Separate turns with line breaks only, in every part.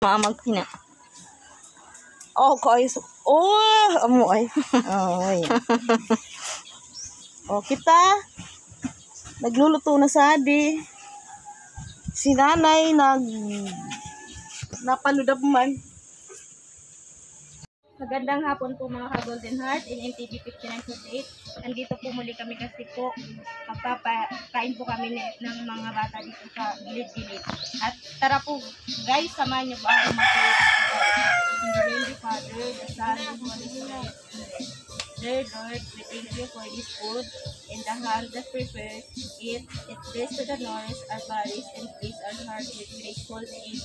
Mamag pina. Oh, guys. Oh, amo ay. Oh, ay. Oh, kita. Nagluluto na sa adi. Si nanay napaludab man. Magandang hapon po mga ka-Golden Heart in NTV 5948. Andito po muli kami kasi po magpapakain po kami ng mga bata dito sa gilid-gilid. At tara po guys, samahan niyo po ako mag-pray. In the name of the Father, the Son, and the Holy Spirit. Dear Lord, we thank you for this food and the hand that prepared it. It bless to the nourish our bodies and please our hearts with grateful. Amen.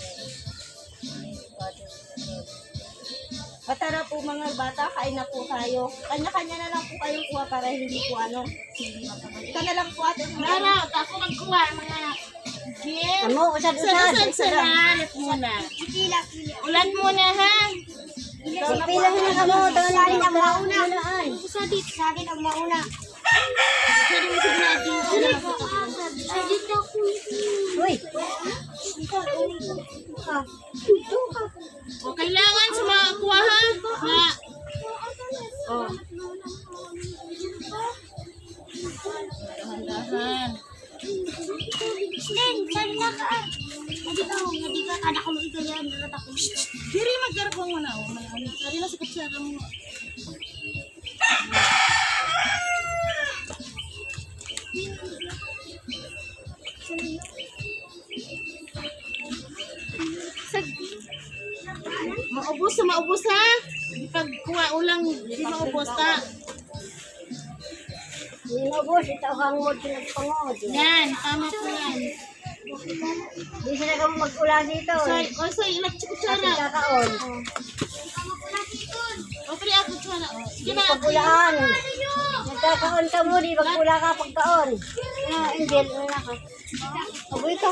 Father, tara po mga bata, kain na po tayo. Kanya-kanya na lang po kayong kuha para hindi po hindi magkabalik. Ika na lang po ate.
Nara, ako magkuha mga gin.
Ano?
Salat muna. Ulan muna ha.
Pilang na ka mo. Tangan ang mauna.
Sa akin ang mauna. Sabi mo sa natin. Sabi ko.
Uy.
O kailangan sa mga kuha ha. Oh. Dahan-dahan.
Nen, saan na ka? Hindi ka, kada ko ikaw yan, nalatak ko.
Diri magkarapong mo na. Sari na sa kutsara mo. Maubos ha. Pag kuha ulang, di maubos ha.
Hindi na boss, ito ang mod pinagpangod.
Yan, tama po yan.
Hindi sila kang mag-ula dito.
So, ilang kutsara.
Kakaon.
O, pwede ako kutsara. Sige na.
Pag-ulaan. Nagkakaon ka mo, di mag-ula ka pagkaon. Angel, wala ka. Aboy ka.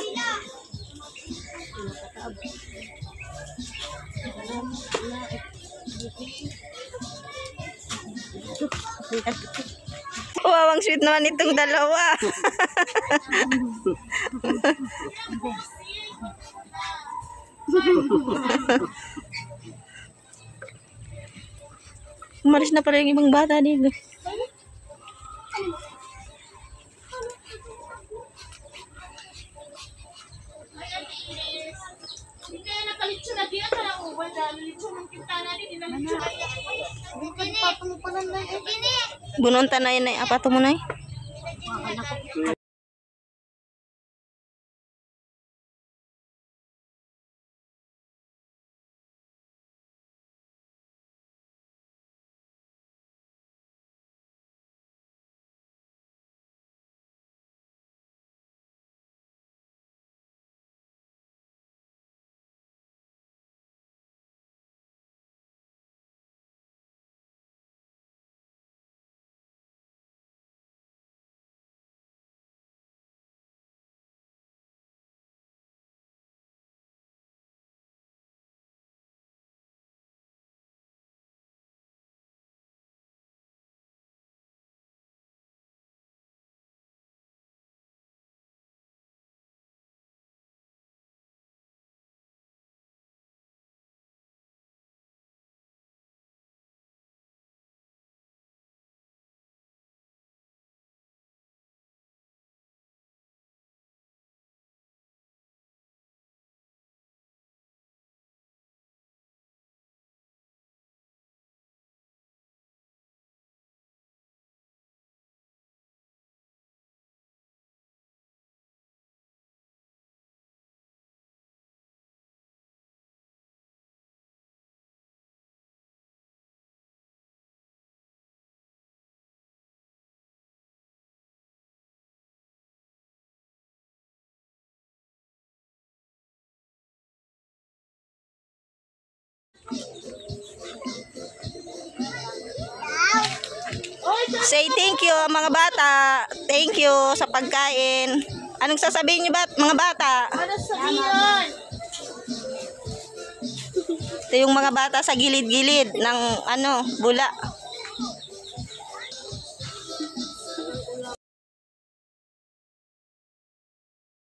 Wow, ang sweet naman itong dalawa. Umalis na pala yung ibang bata dito.
Hindi kaya nakalitsyo na diyan ka lang uwan dahil litsyo ng kintana din. Hindi ka nagpapalupanan na yun.
Bunonta na yun ay apato mo na eh. Say thank you mga bata. Thank you sa pagkain. Anong sasabihin niyo ba mga bata?
Ano sabihin?
Ito yung mga bata sa gilid-gilid ng bula.